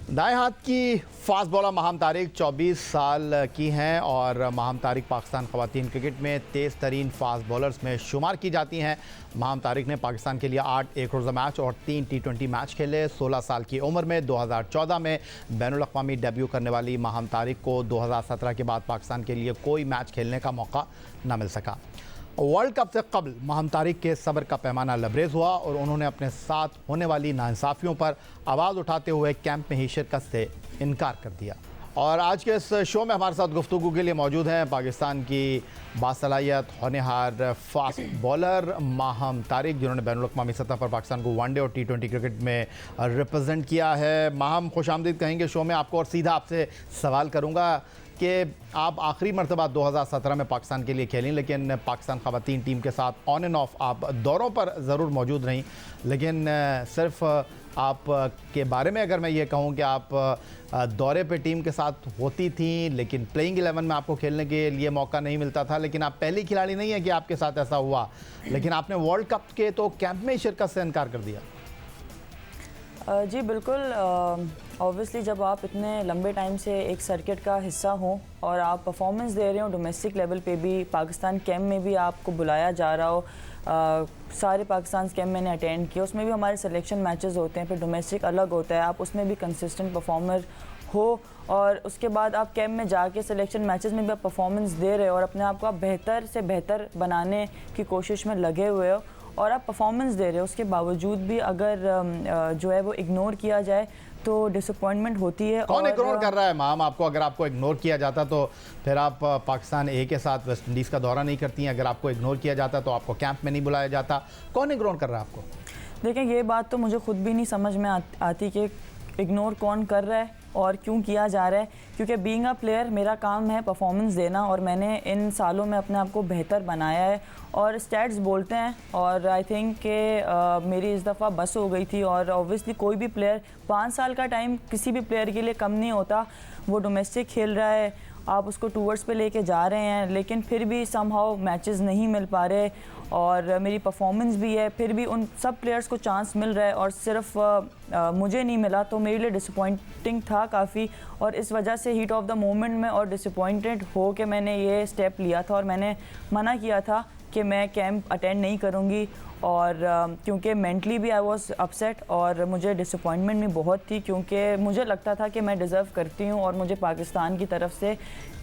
दाएं हाथ की फास्ट बॉलर माहम तारिक 24 साल की हैं और माहम तारिक पाकिस्तान ख़वातीन क्रिकेट में तेज़ तरीन फास्ट बॉलर्स में शुमार की जाती हैं। माहम तारिक ने पाकिस्तान के लिए 8 एक रोज़ा मैच और 3 T20 मैच खेले। 16 साल की उम्र में 2014 में बैनुल अक़वामी डेब्यू करने वाली माहम तारिक को 2017 के बाद पाकिस्तान के लिए कोई मैच खेलने का मौका न मिल सका। वर्ल्ड कप से कबल माहम तारिक के सब्र का पैमाना लबरेज हुआ और उन्होंने अपने साथ होने वाली नाइंसाफ़ियों पर आवाज़ उठाते हुए कैंप में ही शिरकत से इनकार कर दिया। और आज के इस शो में हमारे साथ गुफ्तगू के लिए मौजूद हैं पाकिस्तान की बासलाहियत होनहार फास्ट बॉलर माहम तारिक, जिन्होंने बैनुल अक़वामी सतह पर पाकिस्तान को वनडे और T20 क्रिकेट में रिप्रेजेंट किया है। माहम, खुशामदीद कहेंगे शो में आपको, और सीधा आपसे सवाल करूँगा कि आप आखिरी मरतबा 2017 में पाकिस्तान के लिए खेलें, लेकिन पाकिस्तान ख़वातीन टीम के साथ ऑन एंड ऑफ आप दौरों पर ज़रूर मौजूद रहीं, लेकिन सिर्फ आप के बारे में अगर मैं ये कहूँ कि आप दौरे पे टीम के साथ होती थी, लेकिन प्लेइंग 11 में आपको खेलने के लिए मौका नहीं मिलता था। लेकिन आप पहली खिलाड़ी नहीं है कि आपके साथ ऐसा हुआ, लेकिन आपने वर्ल्ड कप के तो कैंप में ही शिरकत से इनकार कर दिया। जी बिल्कुल, ऑब्वियसली जब आप इतने लंबे टाइम से एक सर्किट का हिस्सा हो और आप परफॉर्मेंस दे रहे हो डोमेस्टिक लेवल पे भी, पाकिस्तान कैंप में भी आपको बुलाया जा रहा हो, सारे पाकिस्तान कैंप मैंने अटेंड किया, उसमें भी हमारे सिलेक्शन मैचेस होते हैं, फिर डोमेस्टिक अलग होता है, आप उसमें भी कंसिस्टेंट परफॉर्मर हो और उसके बाद आप कैंप में जाके सिलेक्शन मैचेस में भी आप परफॉर्मेंस दे रहे हो और अपने आप को आप बेहतर से बेहतर बनाने की कोशिश में लगे हुए हो और आप परफॉर्मेंस दे रहे हो, उसके बावजूद भी अगर जो है वो इग्नोर किया जाए तो डिसअपॉइंटमेंट होती है। कौन इग्नोर कर रहा है माम आपको? अगर आपको इग्नोर किया जाता तो फिर आप पाकिस्तान ए के साथ वेस्ट इंडीज़ का दौरा नहीं करती हैं। अगर आपको इग्नोर किया जाता तो आपको कैंप में नहीं बुलाया जाता। कौन इग्नोर कर रहा है आपको? देखिए, ये बात तो मुझे खुद भी नहीं समझ में आती कि इग्नोर कौन कर रहा है और क्यों किया जा रहा है, क्योंकि बीइंग अ प्लेयर मेरा काम है परफॉर्मेंस देना और मैंने इन सालों में अपने आप को बेहतर बनाया है और स्टैट्स बोलते हैं और आई थिंक कि मेरी इस दफ़ा बस हो गई थी। और ऑब्वियसली कोई भी प्लेयर, 5 साल का टाइम किसी भी प्लेयर के लिए कम नहीं होता। वो डोमेस्टिक खेल रहा है, आप उसको टूर्स पे लेके जा रहे हैं, लेकिन फिर भी समहाउ मैचेस नहीं मिल पा रहे और मेरी परफॉर्मेंस भी है, फिर भी उन सब प्लेयर्स को चांस मिल रहा है और सिर्फ मुझे नहीं मिला, तो मेरे लिए डिसअपॉइंटिंग था काफ़ी। और इस वजह से हीट ऑफ द मोमेंट में और डिसअपॉइंटेड हो के मैंने ये स्टेप लिया था और मैंने मना किया था कि मैं कैंप अटेंड नहीं करूँगी और क्योंकि मेंटली भी आई वाज अपसेट और मुझे डिसअपॉइंटमेंट भी बहुत थी, क्योंकि मुझे लगता था कि मैं डिज़र्व करती हूँ और मुझे पाकिस्तान की तरफ से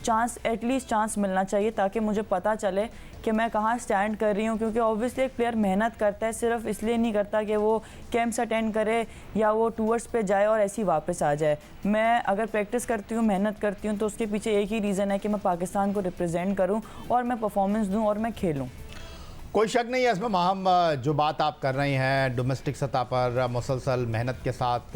चांस, एटलीस्ट चांस मिलना चाहिए ताकि मुझे पता चले कि मैं कहाँ स्टैंड कर रही हूँ। क्योंकि ऑब्वियसली एक प्लेयर मेहनत करता है, सिर्फ इसलिए नहीं करता कि वो कैंप्स अटेंड करे या वो टूर्स पे जाए और ऐसे ही वापस आ जाए। मैं अगर प्रैक्टिस करती हूँ, मेहनत करती हूँ, तो उसके पीछे एक ही रीज़न है कि मैं पाकिस्तान को रिप्रेजेंट करूँ और मैं परफॉर्मेंस दूँ और मैं खेलूँ। कोई शक नहीं है इसमें माहम, जो बात आप कर रही हैं डोमेस्टिक सतह पर मुसलसल मेहनत के साथ,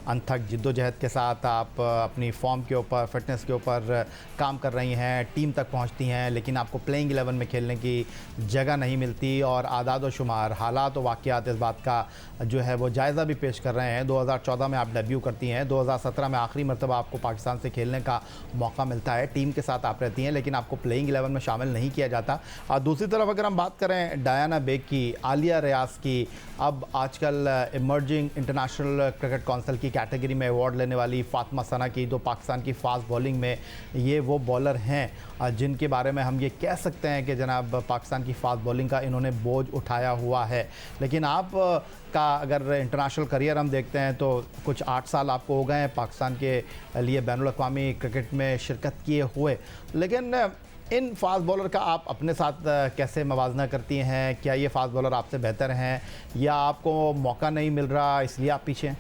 अनथक जिद्दोजहद के साथ आप अपनी फॉर्म के ऊपर, फिटनेस के ऊपर काम कर रही हैं, टीम तक पहुंचती हैं, लेकिन आपको प्लेइंग 11 में खेलने की जगह नहीं मिलती और आदाद व शुमार, हालात व वाक़यात इस बात का जो है वो जायज़ा भी पेश कर रहे हैं। 2014 में आप डेब्यू करती हैं, 2017 में आखिरी मरतबा आपको पाकिस्तान से खेलने का मौका मिलता है, टीम के साथ आप रहती हैं, लेकिन आपको प्लेइंग 11 में शामिल नहीं किया जाता। और दूसरी तरफ अगर हम बात करें डायना बेग की, आलिया रियाज की, अब आजकल इमर्जिंग इंटरनेशनल क्रिकेट काउंसिल की कैटेगरी में अवार्ड लेने वाली फातिमा सना की, जो पाकिस्तान की फास्ट बॉलिंग में ये वो बॉलर हैं जिनके बारे में हम ये कह सकते हैं कि जनाब पाकिस्तान की फास्ट बॉलिंग का इन्होंने बोझ उठाया हुआ है। लेकिन आप का अगर इंटरनेशनल करियर हम देखते हैं तो कुछ 8 साल आपको हो गए हैं पाकिस्तान के लिए बैनुल अक़वामी क्रिकेट में शिरकत किए हुए, लेकिन इन फास्ट बॉलर का आप अपने साथ कैसे मवाजना करती हैं? क्या ये फास्ट बॉलर आपसे बेहतर हैं या आपको मौका नहीं मिल रहा इसलिए आप पीछे हैं?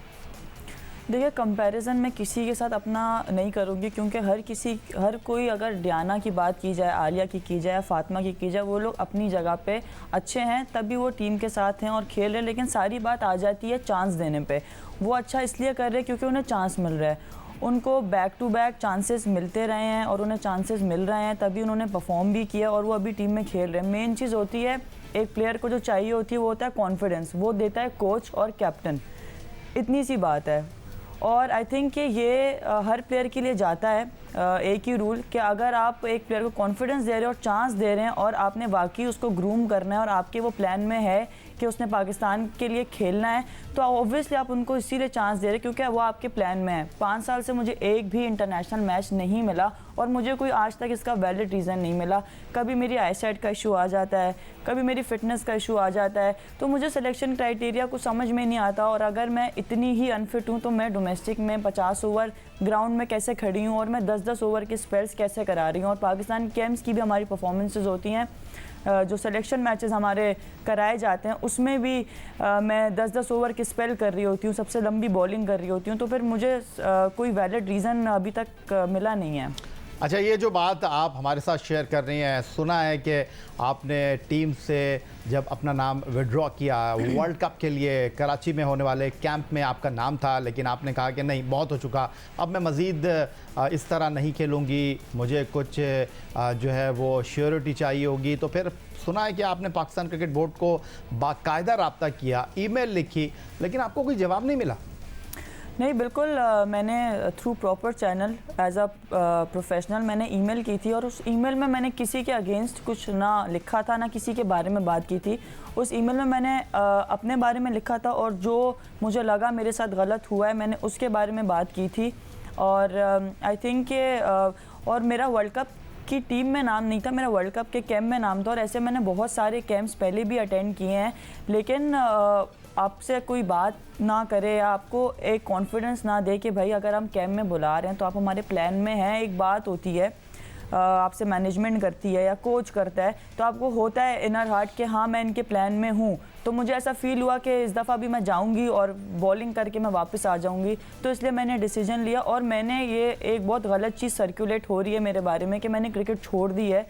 देखिए, कंपैरिजन मैं किसी के साथ अपना नहीं करूँगी, क्योंकि हर कोई, अगर डियाना की बात की जाए, आलिया की जाए, फातिमा की जाए, वो लोग अपनी जगह पे अच्छे हैं, तभी वो टीम के साथ हैं और खेल रहे हैं। लेकिन सारी बात आ जाती है चांस देने पे। वो अच्छा इसलिए कर रहे हैं क्योंकि उन्हें चांस मिल रहा है, उनको बैक टू बैक चांसेस मिलते रहे हैं और उन्हें चांसेस मिल रहे हैं, तभी उन्होंने परफॉर्म भी किया और वो अभी टीम में खेल रहे हैं। मेन चीज़ होती है, एक प्लेयर को जो चाहिए होती है वो होता है कॉन्फिडेंस, वो देता है कोच और कैप्टन, इतनी सी बात है। और आई थिंक कि ये हर प्लेयर के लिए जाता है एक ही रूल कि अगर आप एक प्लेयर को कॉन्फिडेंस दे रहे हो और चांस दे रहे हैं और आपने वाकई उसको ग्रूम करना है और आपके वो प्लान में है कि उसने पाकिस्तान के लिए खेलना है, तो ऑब्वियसली आप उनको इसीलिए चांस दे रहे क्योंकि वो आपके प्लान में है। 5 साल से मुझे एक भी इंटरनेशनल मैच नहीं मिला और मुझे कोई आज तक इसका वैलिड रीज़न नहीं मिला। कभी मेरी आईसाइट का इशू आ जाता है, कभी मेरी फिटनेस का इशू आ जाता है, तो मुझे सिलेक्शन क्राइटेरिया कुछ समझ में नहीं आता। और अगर मैं इतनी ही अनफिट हूँ तो मैं डोमेस्टिक में 50 ओवर ग्राउंड में कैसे खड़ी हूँ और मैं 10-10 ओवर के स्पेल्स कैसे करा रही हूँ। और पाकिस्तान कैम्प्स की भी हमारी परफॉर्मेंसेज होती हैं, जो सिलेक्शन मैचेस हमारे कराए जाते हैं उसमें भी मैं 10-10 ओवर के स्पेल कर रही होती हूँ, सबसे लंबी बॉलिंग कर रही होती हूँ, तो फिर मुझे कोई वैलिड रीज़न अभी तक मिला नहीं है। अच्छा, ये जो बात आप हमारे साथ शेयर कर रही हैं, सुना है कि आपने टीम से जब अपना नाम विड्रॉ किया वर्ल्ड कप के लिए, कराची में होने वाले कैंप में आपका नाम था, लेकिन आपने कहा कि नहीं बहुत हो चुका, अब मैं मज़ीद इस तरह नहीं खेलूँगी, मुझे कुछ जो है वो श्योरिटी चाहिए होगी। तो फिर सुना है कि आपने पाकिस्तान क्रिकेट बोर्ड को बाकायदा रब्ता किया, ईमेल लिखी, लेकिन आपको कोई जवाब नहीं मिला। नहीं, बिल्कुल मैंने through proper channel as a professional मैंने ईमेल की थी और उस ईमेल में मैंने किसी के अगेंस्ट कुछ ना लिखा था, ना किसी के बारे में बात की थी। उस ईमेल में मैंने अपने बारे में लिखा था और जो मुझे लगा मेरे साथ गलत हुआ है मैंने उसके बारे में बात की थी। और आई थिंक कि और मेरा वर्ल्ड कप की टीम में नाम नहीं था, मेरा वर्ल्ड कप के कैंप में नाम था। और ऐसे मैंने बहुत सारे कैंप्स पहले भी अटेंड किए हैं, लेकिन आपसे कोई बात ना करे या आपको एक कॉन्फिडेंस ना दे कि भाई अगर हम कैंप में बुला रहे हैं तो आप हमारे प्लान में हैं। एक बात होती है, आपसे मैनेजमेंट करती है या कोच करता है, तो आपको होता है इनर हार्ट कि हाँ मैं इनके प्लान में हूँ। तो मुझे ऐसा फील हुआ कि इस दफ़ा भी मैं जाऊँगी और बॉलिंग करके मैं वापस आ जाऊँगी, तो इसलिए मैंने डिसीजन लिया। और मैंने ये एक बहुत गलत चीज़ सर्कुलेट हो रही है मेरे बारे में कि मैंने क्रिकेट छोड़ दी है।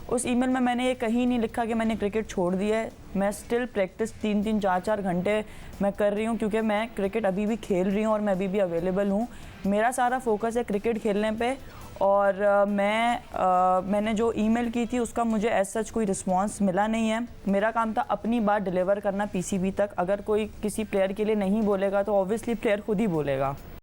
उस ईमेल में मैंने ये कहीं नहीं लिखा कि मैंने क्रिकेट छोड़ दी है। मैं स्टिल प्रैक्टिस 3-3, 4-4 घंटे मैं कर रही हूँ क्योंकि मैं क्रिकेट अभी भी खेल रही हूँ और मैं अभी भी अवेलेबल हूँ। मेरा सारा फोकस है क्रिकेट खेलने पे। और मैंने जो ईमेल की थी उसका मुझे एज सच कोई रिस्पांस मिला नहीं है। मेरा काम था अपनी बात डिलीवर करना पीसीबी तक। अगर कोई किसी प्लेयर के लिए नहीं बोलेगा तो ऑब्वियसली प्लेयर खुद ही बोलेगा।